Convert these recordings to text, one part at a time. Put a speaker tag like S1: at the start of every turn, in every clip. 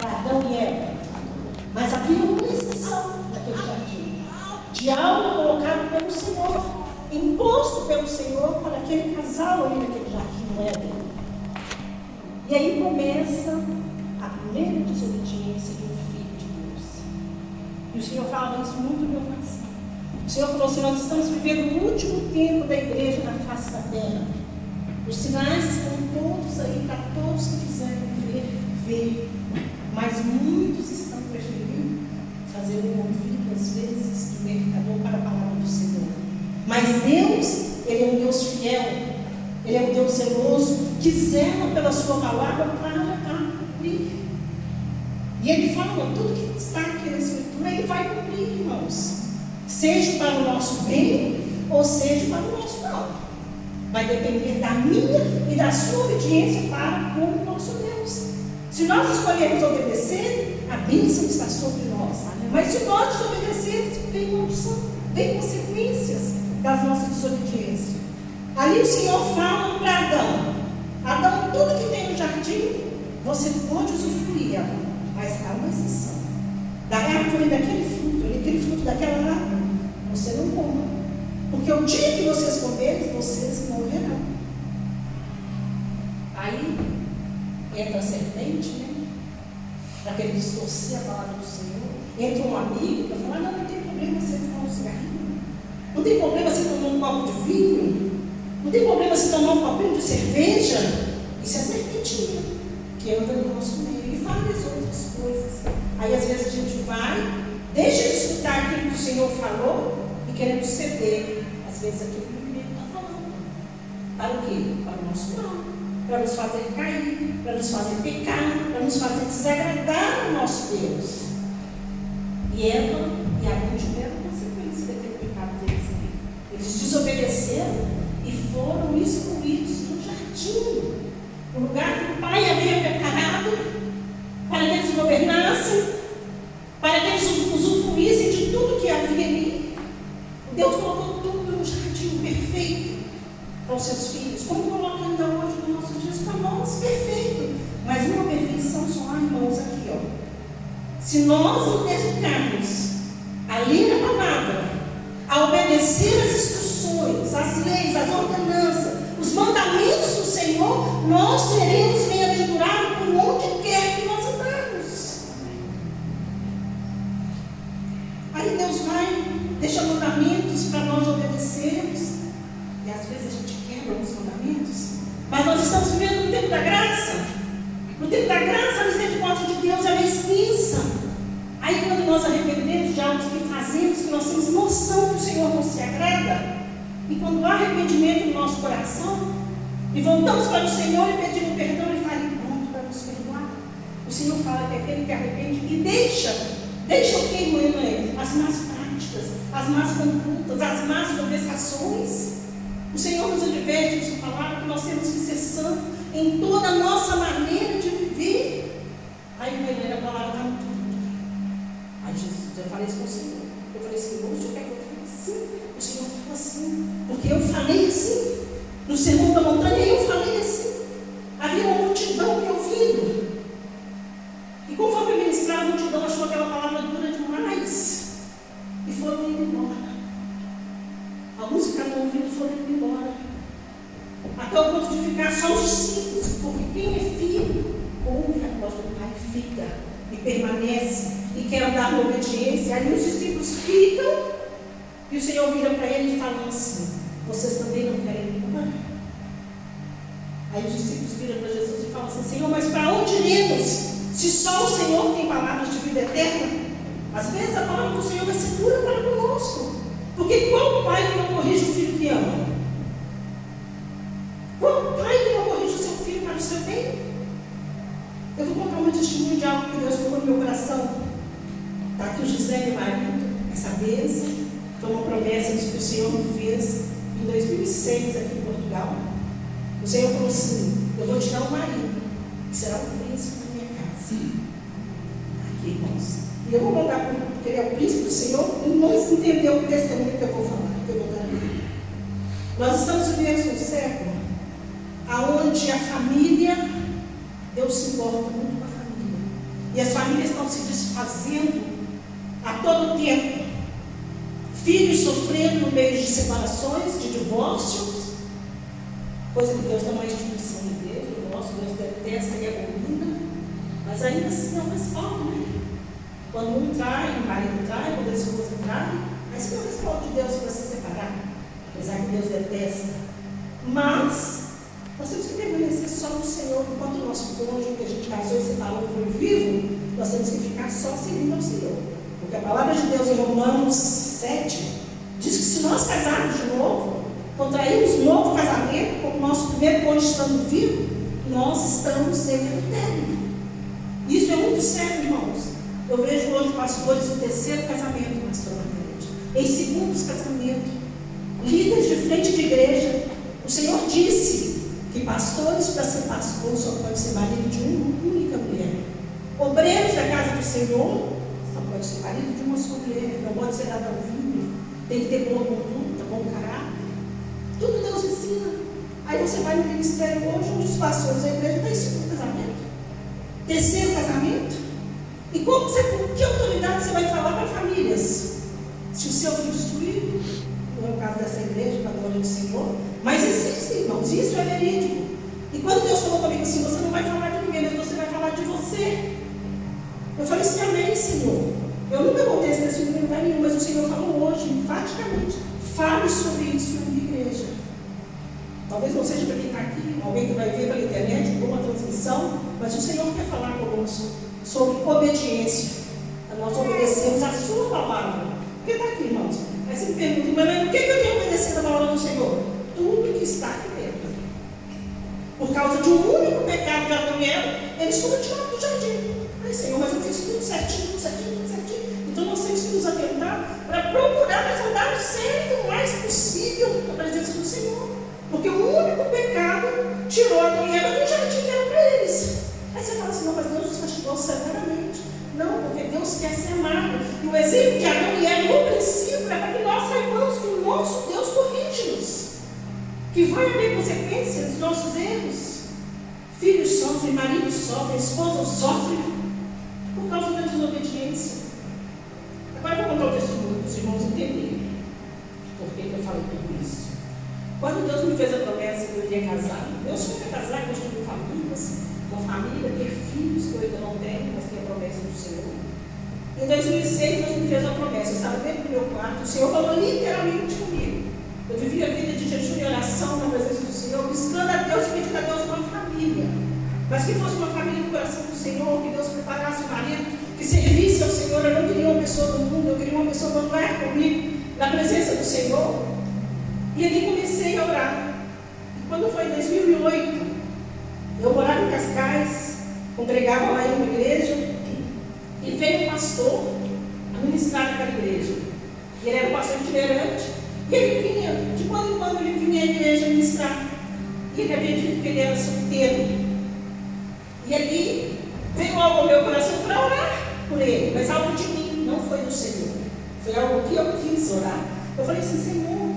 S1: para Adão e Eva. Mas havia uma exceção naquele jardim, de algo colocado pelo Senhor, imposto pelo Senhor para aquele casal ali naquele jardim, no Éden. E aí começa a primeira desobediência de um filho de Deus. E o Senhor falava isso muito no meu coração. O Senhor falou assim: nós estamos vivendo o último tempo da igreja na face da terra. Os sinais estão todos aí para todos que quiserem ver. Mas muitos estão preferindo fazer um ouvido, às vezes, de mercador para a palavra do Senhor. Mas Deus, Ele é um Deus fiel. Ele é um Deus zeloso, que zela pela sua palavra para cumprir. E Ele fala, tudo que está aqui na Escritura, Ele vai cumprir, irmãos. Seja para o nosso bem, ou seja para o nosso mal. Vai depender da minha e da sua obediência para com o nosso Deus. Se nós escolhermos obedecer, a bênção está sobre nós. Mas se nós desobedecermos, vem maldição, vem consequências das nossas desobediências. Ali o Senhor fala para Adão: Adão, tudo que tem no jardim, você pode usufruir, Adão, mas há uma exceção. Da árvore daquele fruto daquela árvore, você não coma. Porque o dia que vocês comerem, vocês morrerão. Aí entra a serpente, né? Para querer distorcer a palavra do Senhor. Entra um amigo para falar: não tem problema você fumar um cigarrinho. Não tem problema você tomar um copo de vinho. Não tem problema você tomar um copinho de cerveja. Isso é a serpentinha que anda no nosso meio. E várias outras coisas. Aí às vezes a gente vai, deixa de escutar aquilo que o Senhor falou e queremos ceder. Às vezes aquilo que o inimigo está falando. Para o quê? Para o nosso mal. Para nos fazer cair, para nos fazer pecar, para nos fazer desagradar o nosso Deus. E Eva e Adão tiveram consequência daquele pecado deles. Eles desobedeceram e foram excluídos do jardim, no lugar que o Pai havia preparado para que eles governassem, para que eles usufruíssem de tudo que havia ali. Deus colocou tudo no jardim perfeito para os seus filhos, como coloca ainda hoje nos nossos dias para nós, perfeito. Mas uma perfeição só há, irmãos, aqui, ó. Se nós nos dedicarmos a ler a palavra, a obedecer as instruções, as leis, as ordenanças, os mandamentos do Senhor, nós seremos bem-aventurados por onde quer que nós andarmos. Aí Deus vai, deixa mandamentos para nós obedecermos, e às vezes a gente quebra alguns mandamentos, mas nós estamos vivendo no tempo da graça. No tempo da graça, a misericórdia de Deus é extensa. Aí quando nós arrependemos de algo que fazemos, que nós temos noção que o Senhor não se agrada, e quando há arrependimento no nosso coração, e voltamos para o Senhor e pedimos perdão, Ele está ali pronto para nos perdoar. O Senhor fala que aquele que arrepende e deixa o que, irmã? As más práticas, as más condutas, as más conversações. O Senhor nos adverte em sua palavra que nós temos que ser santos em toda a nossa maneira de viver. Aí, irmã, a palavra está muito dura. Aí Jesus, eu falei isso com o Senhor. Eu falei assim: o Senhor quer que eu fale assim? O Senhor falou assim, porque eu falei assim. No sermão da montanha eu falei assim. Havia uma multidão me ouvindo. E conforme eu ministrava, a multidão achou aquela palavra dura demais. E foram indo embora. Alguns que estavam ouvindo foram indo embora. Até o ponto de ficar só os discípulos. Porque quem é filho, ouve a voz do Pai, fica e permanece e quer andar na obediência. Aí os discípulos ficam e o Senhor vira para eles e fala assim: vocês também não querem ir embora? Aí os discípulos viram para Jesus e falam assim: Senhor, mas para onde iremos? Se só o Senhor tem palavras de vida eterna. Às vezes a palavra do Senhor vai ser dura para conosco. Porque qual pai que não corrige o filho que ama? Qual pai que não corrige o seu filho para o seu bem? Eu vou contar uma testemunha de algo que Deus colocou no meu coração. Está aqui o José, meu marido, essa bênção. Foi uma promessa que o Senhor me fez em 2006 aqui em Portugal. O Senhor falou assim: eu vou te dar um marido, que será o príncipe da minha casa. Aqui, irmãos. E eu vou contar porque ele é o príncipe do Senhor, e nós entendemos o testemunho que eu vou falar, que eu vou dar aqui. Nós estamos vivendo um século onde a família, Deus se importa muito com a família. E as famílias estão se desfazendo a todo tempo. Filhos sofrendo no meio de separações, de divórcios, coisa que Deus não é instituição de Deus, divórcio, Deus detesta e abomina, mas ainda assim não responde, né? Quando um trai, o marido trai, quando a esposa trai, mas não responde Deus para se separar, apesar que Deus detesta. Mas nós temos que permanecer só no Senhor, enquanto o nosso cônjuge que a gente casou e separou foi vivo, nós temos que ficar só servindo ao Senhor. Porque a palavra de Deus em Romanos 7 diz que se nós casarmos de novo, contrairmos um novo casamento, como o nosso primeiro cônjuge estando vivo, nós estamos em adultério. Isso é muito sério, irmãos. Eu vejo hoje pastores em terceiro casamento, pastor Margarete, em segundos casamentos, líderes de frente de igreja. O Senhor disse que pastores, para ser pastor, só pode ser marido de uma única mulher. Obreiros da casa do Senhor só pode ser marido de uma só mulher, não pode ser dado ao vinho, tem que ter boa conduta, bom caráter. Tudo Deus ensina. Aí você vai no ministério hoje, onde os pastores da igreja estão em segundo casamento, terceiro casamento. E como com que autoridade você vai falar para famílias? Se o seu filho destruído, não é o caso dessa igreja, para a glória do Senhor, mas existe, irmãos, isso é verídico. E quando Deus falou comigo assim, você não vai falar de ninguém, mas você vai falar de você. Eu falei assim, amém, Senhor. Eu nunca contei esse testemunho em lugar nenhum, mas o Senhor falou hoje, enfaticamente, fale sobre isso na minha igreja. Talvez não seja para quem está aqui, alguém que vai ver pela internet, por uma transmissão, mas o Senhor quer falar conosco sobre obediência. Nós obedecemos a sua palavra. Porque está aqui, irmãos. Aí você me pergunta, mas o que eu tenho obedecido a palavra do Senhor? Tudo que está aqui dentro. Por causa de um único pecado de Adão e Eva, eles foram tirados do jardim. Ai, Senhor, mas eu fiz tudo certinho, tudo certinho, tudo certinho. Então nós temos que nos atentar para procurar nos andar sempre o mais possível na presença do Senhor. Porque o único pecado tirou Adão e Eva do jardim que era para eles. Aí você fala assim, não, mas Deus nos castigou severamente. Não, porque Deus quer ser amado. E o exemplo de Adão e Eva, no princípio, é para que nós saibamos que o nosso Deus corrige-nos. Que vai haver consequências dos nossos erros. Filhos sofrem, maridos sofrem, esposas sofrem por causa da desobediência. Agora eu vou contar o testemunho para os irmãos entenderem por que eu falei tudo isso. Quando Deus me fez a promessa que eu iria casar, eu sou para casar, construir famílias, uma família, ter filhos, que eu ainda não tenho, mas tenho a promessa do Senhor. Em 2006, Deus me fez uma promessa. Eu estava dentro do meu quarto, o Senhor falou literalmente comigo. Eu vivia a vida de jejum e oração na presença do Senhor, buscando a Deus e pedindo a Deus uma família. Mas que fosse uma família no coração do Senhor, que Deus preparasse um marido, que servisse ao Senhor. Eu não queria uma pessoa do mundo, eu queria uma pessoa que andar comigo na presença do Senhor. E ali comecei a orar. E quando foi em 2008, eu morava em Cascais, congregava lá em uma igreja, e veio um pastor a ministrar naquela igreja. E ele era um pastor itinerante, e ele vinha, de quando em quando ele vinha à igreja ministrar. E ele havia dito que ele era solteiro. E ali veio algo ao meu coração para orar por ele, mas algo de mim, não foi do Senhor. Foi algo que eu quis orar. Eu falei assim, Senhor,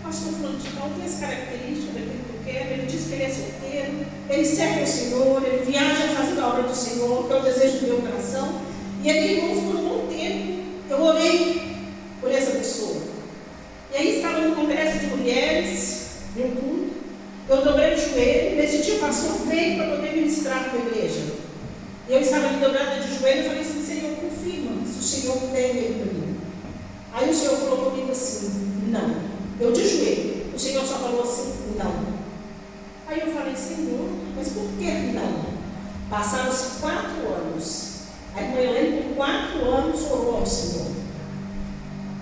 S1: pastor fulano de tal tem essa característica daquilo que eu quero. Ele diz que ele é solteiro, ele serve ao Senhor, ele viaja fazendo a obra do Senhor, que é o desejo do meu coração. E ali, irmãos, por um bom tempo, eu orei por essa pessoa. E aí estava no congresso de mulheres, em um culto, eu dobrei o joelho, nesse dia o pastor veio para poder ministrar na igreja. E eu estava ali dobrada de joelho e falei assim, Senhor, confirma se o Senhor tem ele para mim. Aí o Senhor falou comigo assim, não. Eu de joelho. O Senhor só falou assim, não. Aí eu falei, Senhor, mas por que não? Passaram-se 4 anos. A irmã Helene, por 4 anos, orou ao Senhor.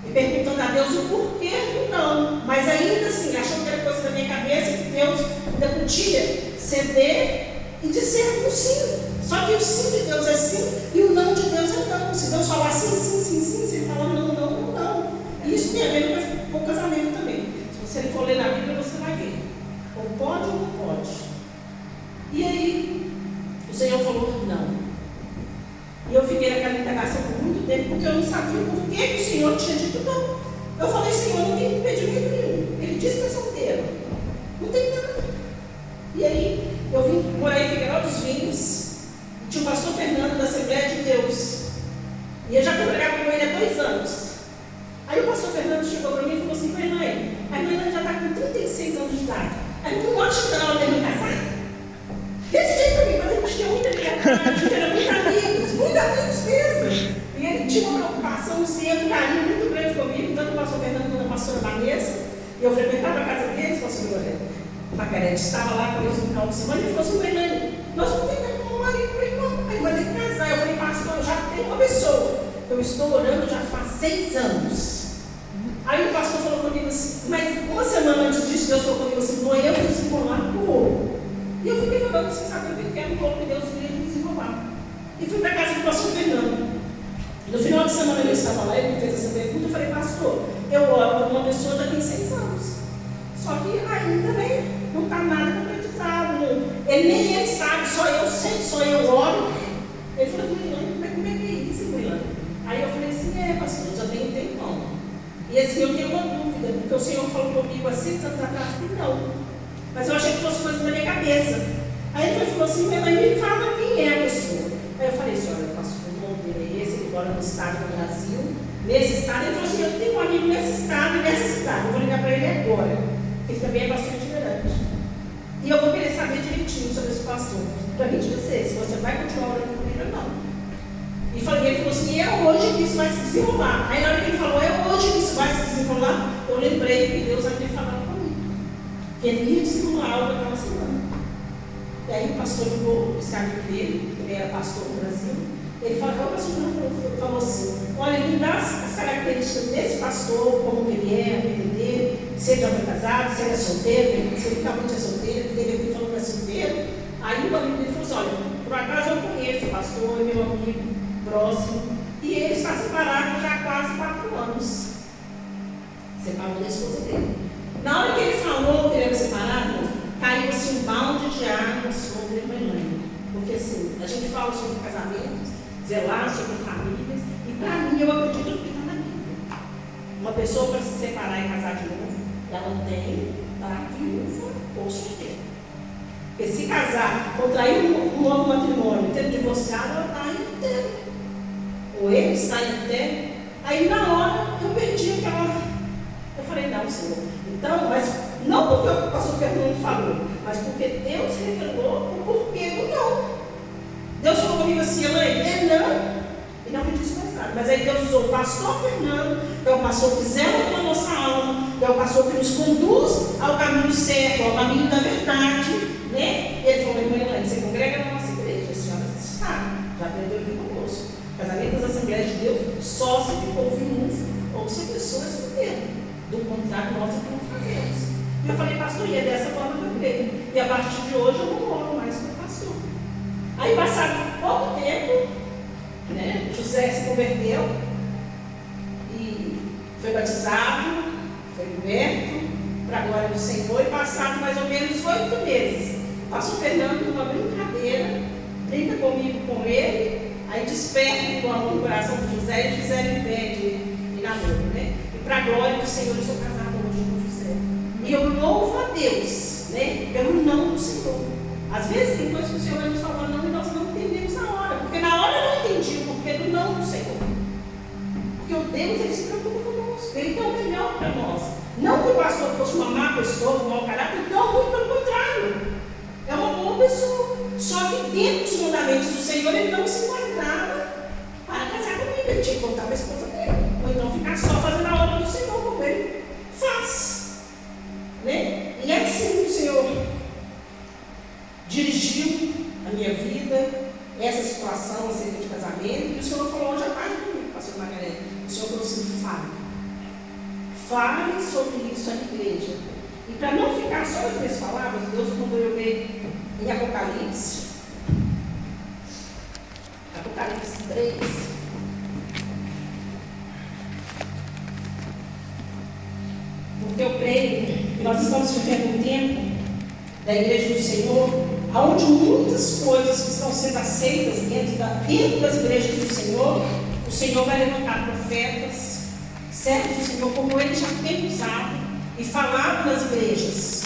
S1: E perguntando a Deus o porquê do não. Mas ainda assim, achou que era coisa da minha cabeça, que Deus ainda podia ceder e dizer um sim. Só que o sim de Deus é sim e o não de Deus é não. Se Deus falar sim, sim, sim, sim, se ele falar não, não, não, não. E isso tem a ver com o casamento também. Se você for ler na Bíblia, você vai ver. Ou pode ou não pode. E aí, o Senhor falou não. E eu fiquei naquela indagação por muito tempo, porque eu não sabia por que o Senhor tinha dito não. Eu falei, Senhor, não tem impedimento nenhum. Ele disse que é solteiro. Não tem nada. E aí, eu vim morar em Figueiró dos Vinhos. Tinha o pastor Fernando Assembleia de Deus. E eu já congregava com ele há 2 anos. Aí o pastor Fernando chegou para mim e falou assim: Mãe, a Mãe já está com 36 anos de idade. Aí não acha que ela deve casar? Desse jeito para mim, mas eu tinha muita liberdade, a gente era muito amigos mesmo. E ele tinha uma preocupação, um carinho muito grande comigo, tanto o pastor Fernando quanto a pastora Vanessa. E eu frequentava a casa deles, pastor Margarete estava lá com eles no final de semana e falou assim: Mãe, nós não temos um marido para irmão, aí vai ter que casar. Eu falei: pastor, eu já tenho uma pessoa. Eu estou orando já faz 6 anos. Aí o pastor falou comigo assim, mas uma semana antes disso, Deus falou comigo assim: Mãe, eu vou desenrolar o ouro. E eu fiquei orando sem saber o que era o ouro que Deus queria me desenrolar. E fui para a casa do pastor Fernando. No final de semana ele estava lá, ele me fez essa pergunta. Eu falei: pastor, eu oro por uma pessoa já tem 6 anos. Só que ainda não está nada concretizado. Ele nem ele sabe, só eu sei, só eu oro. Ele falou: como é que é isso, Milana? Aí eu falei assim: pastor, já tem um tempão. E assim, eu tenho uma dúvida, porque o Senhor falou comigo há 6 anos atrás que não. Mas eu achei que fosse coisa da minha cabeça. Aí ele falou assim: minha mãe, me fala quem é a pessoa. Aí eu falei assim: olha, pastor, o nome dele é esse, ele mora no estado do Brasil. Nesse estado, ele falou assim: eu tenho um amigo nesse estado e nessa cidade. Eu vou ligar para ele agora. Ele também é bastante itinerante. E eu vou querer saber direitinho sobre esse pastor, para mim dizer se você vai continuar orando comigo ou não. E ele falou assim: é hoje que isso vai se desenrolar. Aí na hora que ele falou: é hoje que isso vai se desenrolar, eu lembrei que Deus havia falado comigo, que ele ia desenrolar algo naquela semana. E aí o pastor ligou, o escravo dele, que também era pastor no Brasil. Ele falou assim: olha, me dá as características desse pastor, como ele é, a vida dele, se ele já foi casado, se ele é solteiro, se ele realmente é solteiro, porque ele falou que é solteiro. Aí o amigo dele falou assim: olha, por acaso eu conheço o pastor, é meu amigo próximo, e ele está separado já há quase 4 anos. Separou da esposa dele. Na hora que ele falou que ele era separado, caiu assim um balde de água sobre a mãe. Porque assim, a gente fala sobre casamentos, zelar sobre famílias, e para mim eu acredito que está na Bíblia. Uma pessoa para se separar e casar de novo, ela tem que estar viúva ou solteira. Porque se casar, contrair um novo matrimônio, tendo divorciado, ela está em terra. Ou ele está em terra. Aí na hora eu perdi aquela. Eu falei: não, Senhor. Então, mas não porque o pastor Fernando falou, mas porque Deus revelou o porquê do não. Deus falou comigo assim: Elaine, é não. E não me disse mais nada. Mas aí Deus usou o pastor Fernando, que é o pastor que zela pela nossa alma, que é o pastor que nos conduz ao caminho certo, ao caminho da verdade, né? E ele falou: irmã Elaine, você congrega na nossa igreja, a senhora sabe, já aprendeu aqui conosco. Casamento das Assembleias de Deus só se ficou viúvo ou se a pessoa é solteira. Do contrário, nós é que não fazemos. E eu falei: pastor, e é dessa forma que eu creio. E a partir de hoje eu não oro mais com o pastor. Aí, passado pouco tempo, né, José se converteu e foi batizado, foi liberto para a glória do Senhor. E passado mais ou menos 8 meses, o pastor Fernando, numa brincadeira, brinca comigo, com ele. Aí desperta o amor no coração de José e José me pede em namoro, né? E para a glória do Senhor, eu sou casada hoje com José. E eu louvo a Deus, né? Pelo não do Senhor. Às vezes tem coisas que o Senhor vai nos falar não e nós não entendemos na hora. Porque na hora eu não entendi o porquê do não do Senhor. Porque o Deus, ele se preocupa conosco. Ele quer o melhor para nós. Não que o pastor fosse uma má pessoa, um mau caráter. Não, muito pelo contrário. É uma boa pessoa. Só que dentro dos mandamentos do Senhor, ele não se enquadrava para casar comigo. Ele tinha que contar para a esposa dele. Ou então ficar só fazendo a obra do Senhor, como ele faz. Né? E é assim que o Senhor dirigiu a minha vida, essa situação acerca de casamento. E o Senhor falou hoje à tarde comigo, pastor Margarete. O Senhor falou assim: fale sobre isso à igreja. E para não ficar só nas minhas palavras, Deus mandou eu ler em Apocalipse 3. Porque eu creio que nós estamos vivendo um tempo da igreja do Senhor, onde muitas coisas que estão sendo aceitas dentro das igrejas do Senhor, o Senhor vai levantar profetas, servos do Senhor, como ele já tem usado e falado nas igrejas,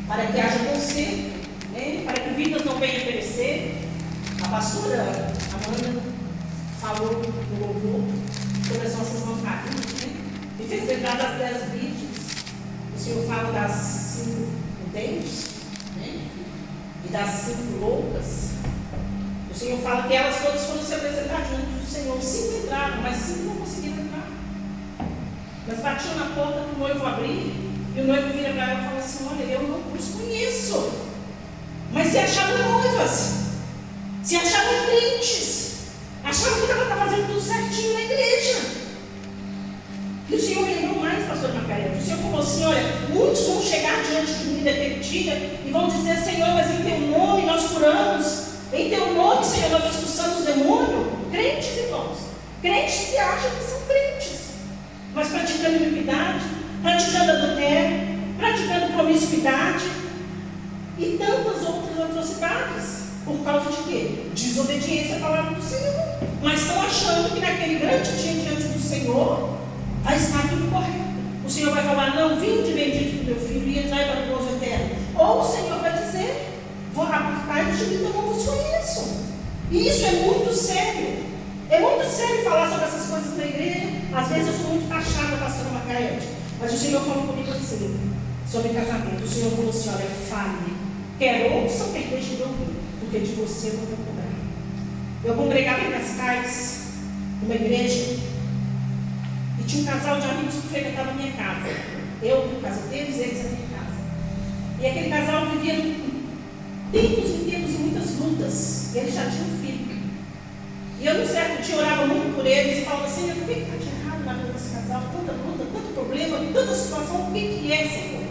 S1: para que haja conserto, né? Para que vidas não venham a perecer, pastora Amanda falou no louvor sobre as nossas lampadinhas, né? E fez lembrar das 10 virgens. O Senhor fala das 5 prudentes, né? E das 5 loucas. O Senhor fala que elas todas foram se apresentar diante do Senhor. 5 entraram, mas 5 não conseguiram entrar. Mas batiam na porta para o noivo abrir, e o noivo vira para ela e fala assim: olha, eu não vos conheço. Mas se achavam noivas, se achavam crentes, achavam que ela está fazendo tudo certinho na igreja. E o Senhor me lembrou mais, pastor Macaé. O Senhor falou assim: olha, muitos vão chegar diante de mim naquele dia e vão dizer: Senhor, mas em teu nome nós curamos, em teu nome, Senhor, nós expulsamos o demônio. Crentes, irmãos, crentes que acham que são crentes, mas praticando iniquidade, praticando adultério, praticando promiscuidade e tantas outras atrocidades. Por causa de quê? Desobediência à palavra do Senhor. Mas estão achando que naquele grande dia diante do Senhor vai estar tudo correto. O Senhor vai falar: não, vinde bendito do meu filho e entrai para o gozo eterno. Ou o Senhor vai dizer: vou apartar-vos de mim, que eu não vos conheço. E isso é muito sério. É muito sério falar sobre essas coisas na igreja. Às vezes eu sou muito taxada, pastora Macaete, mas o Senhor falou comigo assim, sobre casamento. O Senhor falou assim: olha, fale, quer ouçam, quer deixem de ouvir, porque de você eu não vou cobrar. Eu congregava em Cascais, numa igreja, e tinha um casal de amigos que frequentava a minha casa. Eu na casa deles, eles na minha casa. E aquele casal vivia tempos inteiros e muitas lutas. Eles já tinham um filho. E eu, num certo dia, orava muito por eles e falava assim: o que está de errado na vida desse casal? Tanta luta, tanto problema, tanta situação, o que é, Senhor?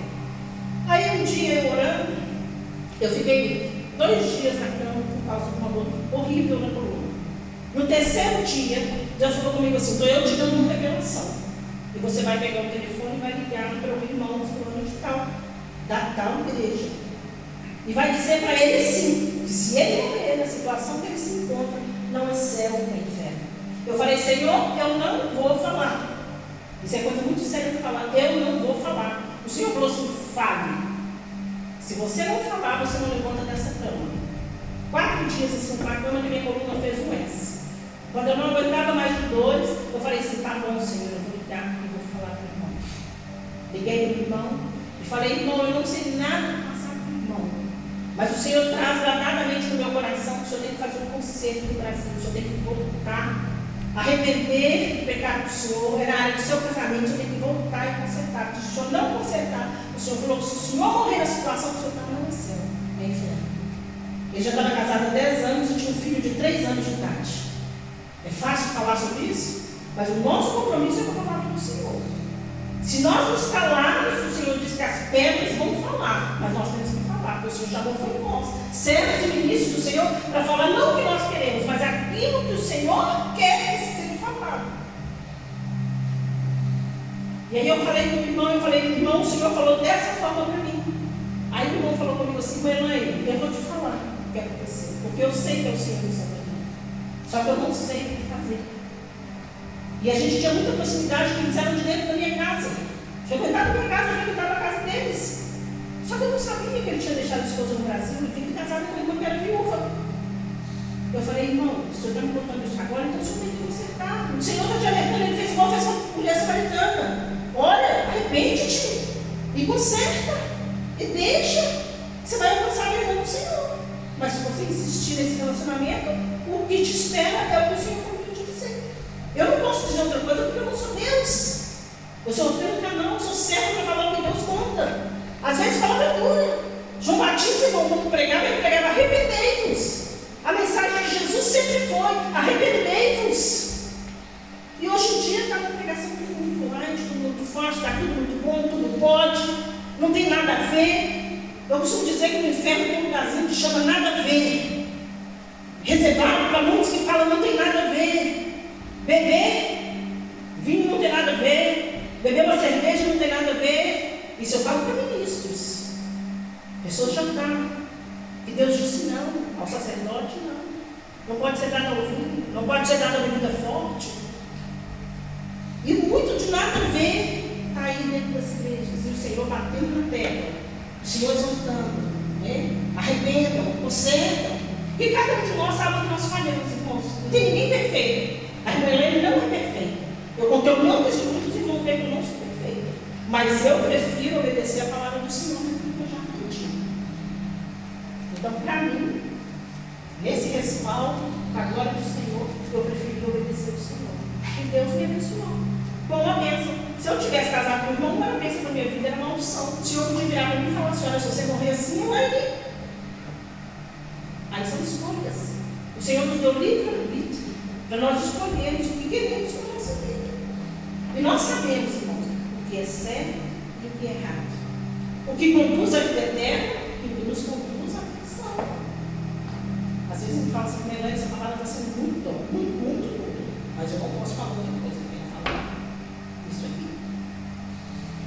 S1: Aí um dia eu orando, eu fiquei 2 dias na cama por causa de uma dor horrível na coluna. No terceiro dia, Deus falou comigo assim: estou eu te dando uma revelação. E você vai pegar o telefone e vai ligar para o irmão fulano de tal, da tal igreja. E vai dizer para ele assim, que se ele morrer na situação que ele se encontra, não é céu, é inferno. Eu falei: Senhor, eu não vou falar. Isso é coisa muito séria para falar. Eu não vou falar. O Senhor falou assim: fale. Se você não falar, você não levanta dessa cama. 4 dias assim, com a cama, que minha coluna fez um S. Quando eu não aguentava mais de dores, eu falei assim: tá bom, Senhor, eu vou ligar e vou falar para o irmão. Liguei para o irmão e falei: irmão, eu não sei nada passar para o irmão, mas o Senhor traz gradadamente no meu coração que o Senhor tem que fazer um conserto no Brasil, o Senhor tem que voltar, arrepender do pecado do Senhor. Era a área do seu casamento, o Senhor tem que voltar e consertar. Se o Senhor não consertar, o Senhor falou que se o Senhor morrer na situação que o Senhor está, não é céu, é inferno. Ele já estava casado há 10 anos e tinha um filho de 3 anos de idade. É fácil falar sobre isso, mas o nosso compromisso é com a palavra do Senhor. Se nós nos calarmos, o Senhor diz que as pedras vão falar, mas nós temos que falar, porque o Senhor já não foi nós, servos e ministros do Senhor, para falar não o que nós queremos, mas aquilo que o Senhor quer que seja falado. E aí eu falei com o irmão, irmão, o Senhor falou dessa forma para mim. Aí o irmão falou comigo assim: mãe, eu vou te falar o que aconteceu, porque eu sei que é o Senhor que está fazendo, só que eu não sei o que fazer. E a gente tinha muita proximidade, que eles eram de dentro da minha casa. Frequentava a minha casa, eu frequentava a casa deles. Só que eu não sabia que ele tinha deixado a esposa no Brasil e fiquei casado com uma irmã que era viúva. Eu falei: irmão, o senhor está me contando isso agora, então o senhor tem que consertar. O Senhor está te alertando, ele fez igual fez com a mulher samaritana. Olha, arrepende-te e conserta e deixa. Você vai alcançar a perdão do Senhor. Mas se você insistir nesse relacionamento, o que te espera é o que o Senhor falou te dizer. Eu não posso dizer outra coisa porque eu não sou Deus. Eu sou um canal, eu sou certo para falar o que Deus conta. Às vezes fala a dura. João Batista, irmão, quando pregava, ele pregava: arrependei-vos. A mensagem de Jesus sempre foi: arrependei-vos. E hoje em dia está na pregação tudo muito light, tudo muito fácil, está tudo muito bom, tudo pode, não tem nada a ver. Eu costumo dizer que no inferno tem um lugarzinho que chama nada a ver, reservado para muitos que falam não tem nada a ver. Beber vinho não tem nada a ver, beber uma cerveja não tem nada a ver. Isso eu falo para ministros. Pessoas jantar, que Deus disse não, ao sacerdote não pode ser dado ao vinho, não pode ser dado a bebida forte. E muito de nada a ver está aí dentro das igrejas. E o Senhor batendo na terra, o Senhor exaltando, né? Arrependam, consertam. E cada um de nós sabem que nós falhamos, irmãos. Não tem ninguém perfeito. A irmã Helena não é perfeita. Eu contei o meu testemunho, os irmãos veem que eu não sou perfeita. Mas eu prefiro obedecer a palavra do Senhor do que eu já aprendi. Então, para mim, nesse respaldo, para a glória do Senhor, eu prefiro obedecer ao Senhor. E Deus me abençoou. Com uma bênção. Se eu tivesse casado com o irmão, não era bênção para minha vida, era maldição. O Senhor podia virar para mim e falar assim: olha, se você morrer assim, eu aí. Aí são escolhas. O Senhor nos deu livre-arbítrio para nós escolhermos o que queremos para a nossa vida. E nós sabemos, irmãos, o que é certo e o que é errado. O que conduz à vida eterna e o que nos conduz à perdição. Às vezes a gente fala assim: Melanie, essa palavra está sendo muito dura, muito dura. Mas eu não posso falar outra coisa que eu tenho que falar. Isso aqui.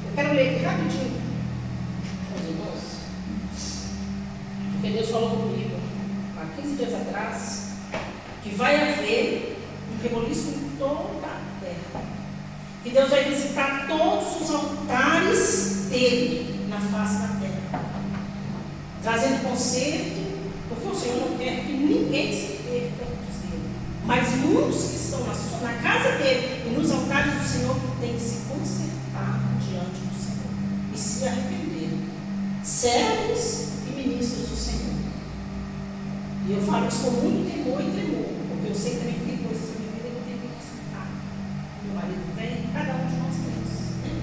S1: Eu quero ler aqui rapidinho com os irmãos. Porque Deus falou comigo há 15 dias atrás que vai haver um reboliço em toda a terra. Que Deus vai visitar todos os altares dele na face da terra, trazendo conserto, porque o Senhor não quer que ninguém se perca dos dele. Mas muitos que estão na casa dele e nos altares do Senhor têm que se consertar diante do Senhor e se arrepender. Servos e ministros do Senhor. E eu falo isso com muito temor e tremor, porque eu sei também que tem coisas na minha vida que eu tenho que consertar. Meu marido tem, cada um de nós temos.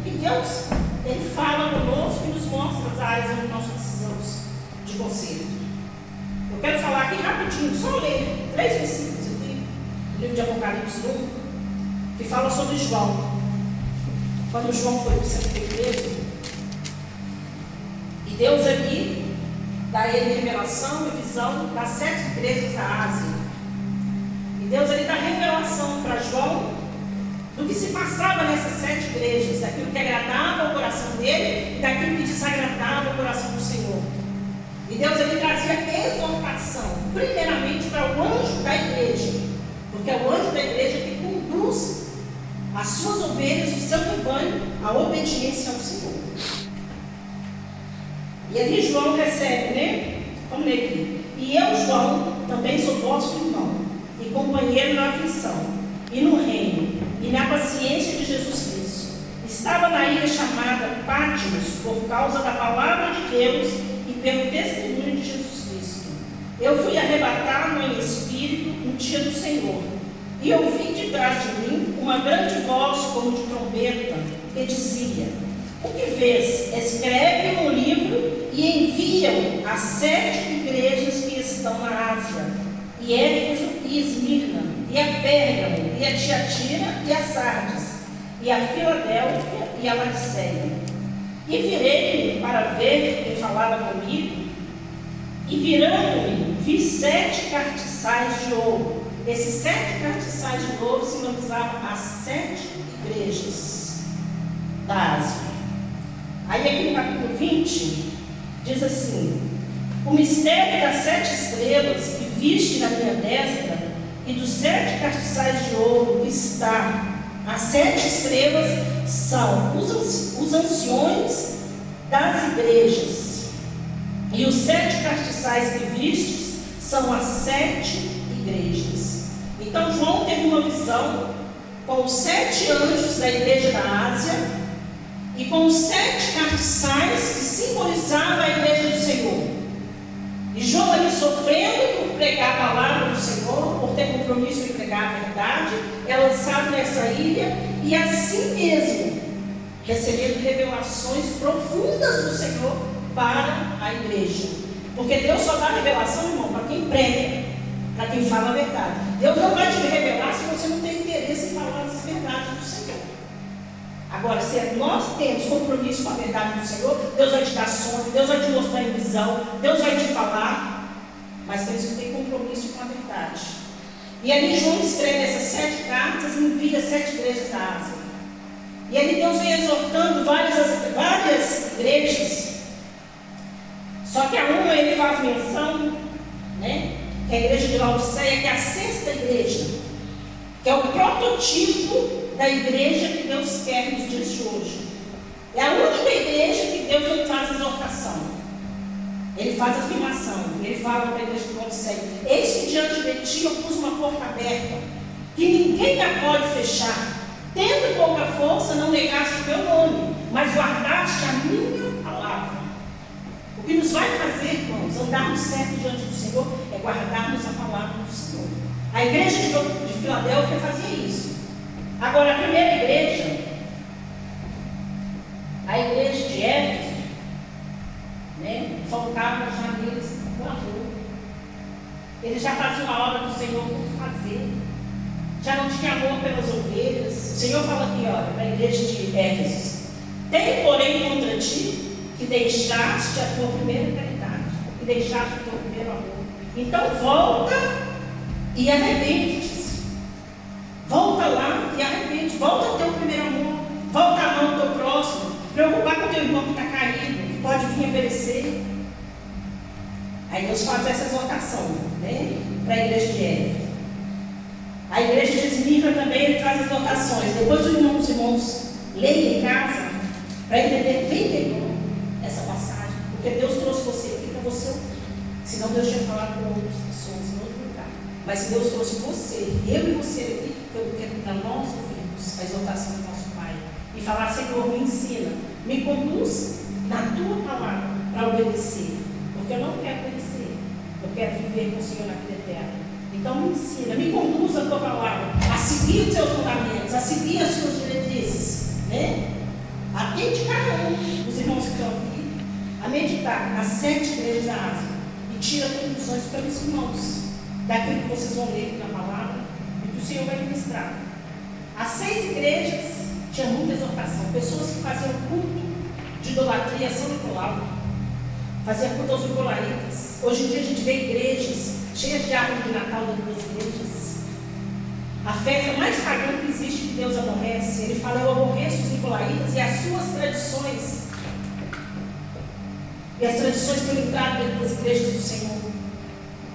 S1: E Deus, Ele fala conosco e nos mostra as áreas onde nós precisamos de conserto. Eu quero falar aqui rapidinho, só ler 3 versículos aqui, no livro de Apocalipse 1, que fala sobre João. Quando João foi preso, e Deus ali dá ele revelação e visão das 7 igrejas da Ásia. E Deus ali dá revelação para João do que se passava nessas 7 igrejas, daquilo que agradava ao coração dele e daquilo que desagradava ao coração do Senhor. E Deus ali trazia exortação, primeiramente para o anjo da igreja, porque é o anjo da igreja que conduz as suas ovelhas, o seu rebanho, à obediência ao Senhor. E ali João recebe, né? Vamos ler aqui. E eu, João, também sou vosso irmão e companheiro na aflição, e no reino, e na paciência de Jesus Cristo. Estava na ilha chamada Patmos, por causa da palavra de Deus e pelo testemunho de Jesus Cristo. Eu fui arrebatado em espírito no dia do Senhor, e ouvi de trás de mim uma grande voz como de trombeta, que dizia: o que vês? Escreve um livro e envia-o às 7 igrejas que estão na Ásia, e Éfeso e Esmirna, e a Pérgamo, e a Tiatira, e a Sardes, e a Filadélfia, e a Laodiceia. E virei-me para ver quem falava comigo, e virando-me, vi 7 castiçais de ouro. Esses 7 castiçais de ouro simbolizavam as 7 igrejas da Ásia. Aí aqui no capítulo 20, diz assim: o mistério das 7 estrelas que viste na minha destra e dos 7 castiçais de ouro que está. As 7 estrelas são os anciões das igrejas, e os 7 castiçais que vistes são as 7 igrejas. Então João teve uma visão com os 7 anjos da igreja da Ásia e com os 7 castiçais que simbolizavam a igreja do Senhor. E João ali sofrendo por pregar a palavra do Senhor, por ter compromisso em pregar a verdade, é lançado nessa ilha e assim mesmo recebendo revelações profundas do Senhor para a igreja. Porque Deus só dá revelação, irmão, para quem prega, para quem fala a verdade. Deus não vai te revelar se você não tem interesse em falar as verdades do Senhor. Agora, se nós temos compromisso com a verdade do Senhor, Deus vai te dar sonho, Deus vai te mostrar em visão, Deus vai te falar, mas temos que ter compromisso com a verdade. E ali João escreve essas 7 cartas e envia 7 igrejas da Ásia. E ali Deus vem exortando várias igrejas. Só que a uma ele faz menção, né? Que é a igreja de Laodiceia, que é a 6ª igreja, que é o prototipo da igreja que Deus quer nos dias de hoje. É a única igreja que Deus não faz exortação. Ele faz a afirmação, ele fala para a igreja de Laodiceia: eis que diante de ti eu pus uma porta aberta, que ninguém a pode fechar. Tendo pouca força, não negaste o meu nome, mas guardaste a minha palavra. O que nos vai fazer, irmãos, andarmos certo diante do Senhor, é guardarmos a palavra do Senhor. A igreja de Filadélfia fazia isso. Agora, a primeira igreja, a igreja de Éfeso, faltava já neles o amor. Eles já faziam a obra do Senhor por fazer. Já não tinha amor pelas ovelhas. O Senhor fala aqui, olha, para a igreja de Éfeso: tenho, porém, contra ti que deixaste a tua primeira caridade, que deixaste o teu primeiro amor. Então volta e arrepende-te. Volta lá e arrepende. Volta ao teu primeiro amor. Volta a mão do teu próximo. Preocupar com o teu irmão que está caído, que pode vir a perecer. Aí Deus faz essa exortação, para a igreja de Éfeso. A igreja de Esmirna também, ele traz exortações. Depois os irmãos leem em casa, para entender bem melhor essa passagem. Porque Deus trouxe você aqui para você ouvir. Senão Deus tinha falado com outras pessoas em outro lugar. Mas se Deus trouxe você, eu e você aqui, eu quero para nós ouvirmos a exortação do nosso Pai. E falar: Senhor, me ensina, me conduz na tua palavra para obedecer. Porque eu não quero obedecer, eu quero viver com o Senhor na vida eterna. Então me ensina, me conduz a tua palavra, a seguir os teus mandamentos, a seguir as suas diretrizes. Atende cada um dos irmãos que estão aqui a meditar nas 7 igrejas da Ásia e tira conclusões pelos irmãos daquilo que vocês vão ler na palavra e que o Senhor vai ministrar. As 6 igrejas tinha muita exortação. Pessoas que faziam culto de idolatria a São Nicolau, faziam culto aos nicolaítas. Hoje em dia a gente vê igrejas cheias de árvore de Natal dentro das igrejas. A festa mais pagã que existe, que Deus aborrece. Ele fala: eu aborreço os nicolaítas e as suas tradições. E as tradições que eu entrado dentro das igrejas do Senhor.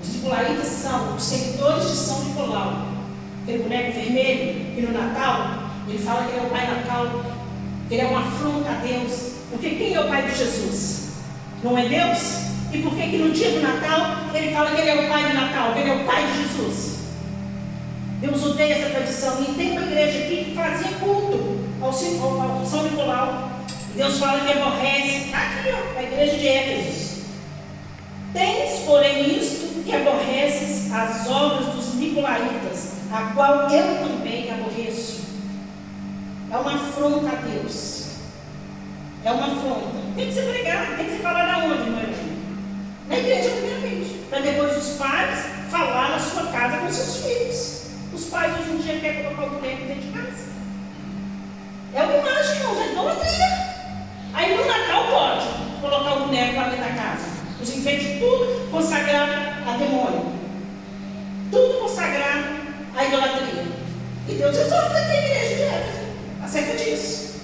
S1: Os nicolaítas são os seguidores de São Nicolau, aquele boneco vermelho, que no Natal ele fala que ele é o Pai Natal, que ele é uma afronta a Deus. Porque quem é o Pai de Jesus? Não é Deus? E por que no dia do Natal ele fala que ele é o Pai do Natal, que ele é o Pai de Jesus? Deus odeia essa tradição. E tem uma igreja aqui que fazia culto ao São Nicolau. E Deus fala que aborrece. Está aqui, a igreja de Éfeso. Tens, porém, isto que aborreces as obras dos nicolaítas, a qual eu também aborreço. É uma afronta a Deus. É uma afronta. Tem que ser pregado, tem que ser falado aonde, irmã? Na igreja, primeiramente. Para depois os pais falar na sua casa com seus filhos. Os pais hoje em dia querem colocar o boneco dentro de casa. É uma imagem, irmãos, é idolatria. Aí no Natal pode colocar o boneco lá dentro da casa. Os enfeites, tudo consagrado a demônio. Tudo consagrado à idolatria. E Deus exorta aqui a igreja de Éfeso acerca disso.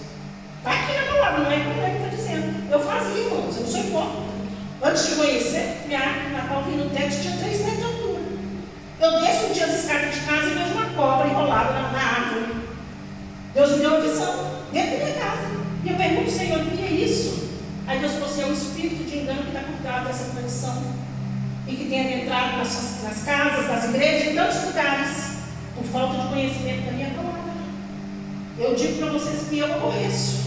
S1: Está aqui na palavra, não é como ele está dizendo. Eu fazia, irmãos, eu não sou hipócrita. Antes de conhecer, minha árvore de Natal vinha no teto, tinha 3 metros de altura. Eu desço um dia as escadas de casa e vejo uma cobra enrolada na árvore. Deus me deu uma visão dentro da minha casa. E eu pergunto: Senhor, o que é isso? Aí Deus falou assim: é um espírito de engano que está por trás dessa tradição. E que tem adentrado nas casas, nas igrejas, em tantos lugares, por falta de conhecimento da minha palavra. Eu digo para vocês que eu aborreço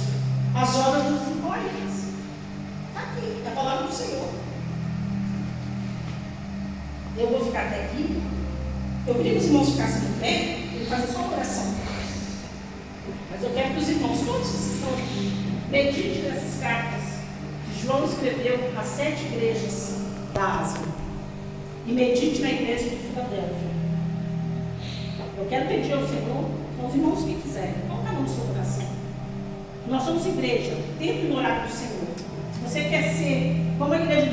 S1: as obras dos nicolaítas. Está aqui, é a palavra do Senhor. Eu vou ficar até aqui. Eu queria que os irmãos ficassem no pé e fazer só uma oração. Mas eu quero que os irmãos, todos que estão aqui, meditem nessas cartas que João escreveu às 7 igrejas da Ásia. E medite na igreja de Filadélfia. Eu quero pedir ao Senhor, aos irmãos que quiserem, colocar no seu coração. Nós somos igreja, templo e horário do Senhor. Se você quer ser como a igreja